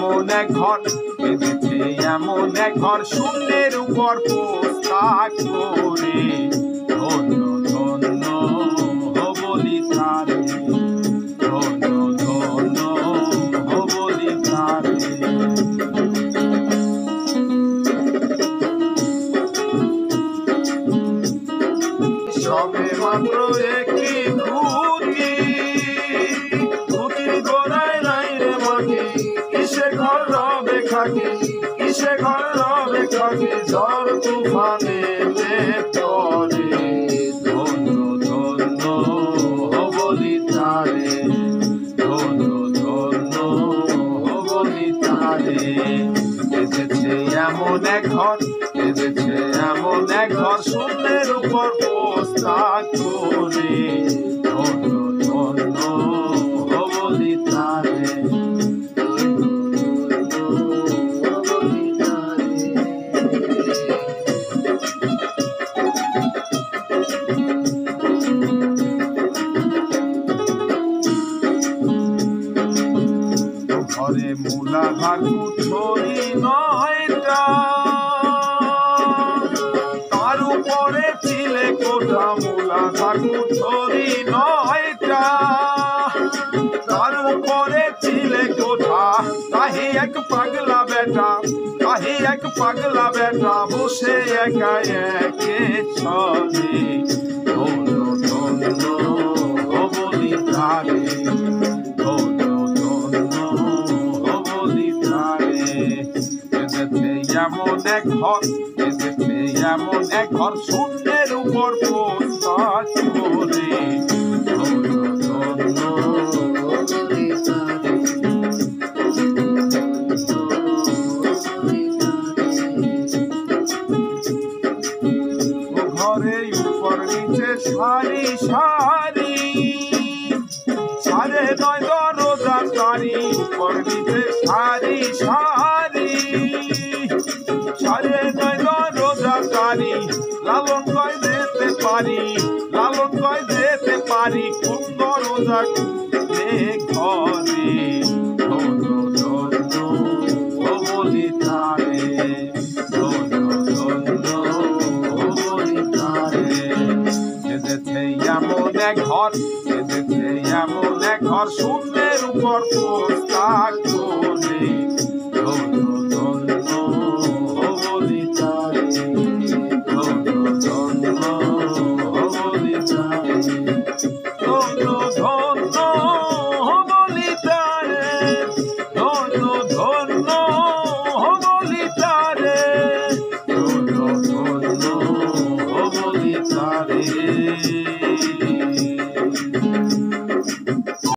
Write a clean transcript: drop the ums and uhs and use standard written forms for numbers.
এমন এক ঘর, বেঁধেছে এমন এক ঘর, শূন্যের উপর পোস্তাক করে। ধন্য ধন্য বলি তারে, ধন্য ধন্য বলি তারে। সবে মাত্র একটি খুঁটি, খুঁটির গোড়ায় নাই রে মাটি, কিসে ঘর রবে খাকি, কিসে ঘর রবে খাকি, ঝড় তুফানে পড়ে। ধন্য ধন্য বলি তারে, ধন্য ধন্য বলি তারে। বেঁধেছে এমন এক ঘর, বেঁধেছে এমন এক ঘর, শূন্যের উপর পোস্তাক করে। ধন্য ধন্য বলি তারে, ঘরে মূলাধার কুঠরি নয়টা, তার উপরে চিলে কোঠা। মূলাধার কুঠরি নয়টা, তার উপরে চিলে কোঠা। তাহি এক পাগলা বেটা, তাহি এক পাগলা বেটা, বসে একা একে চলে। ধন্য ধন্য বলি তারে, ধন্য ধন্য বলি তারে। বেঁধেছে এমন এক ঘর, বেঁধেছে এমন এক ঘর, শূন্যের উপর পোস্তাক করে। ধন্য ধন্য বলি তারে। ঘরে উপর নিচে সারি সারি, সাড়ে 9 দরজা তারি। উপর নিচে সারি সারি, সাড়ে 9 দরজা তারি। লালন কয় যেতে পারি, লালন কয় যেতে পারি, কোন দরজা খুলে ঘরে। ধন্য ধন্য বলি তারে, ধন্য ধন্য বলি তারে। বেঁধেছে এমন এক ঘর, বেঁধেছে এমন এক ঘর, শূন্যের উপর পোস্তাক করে।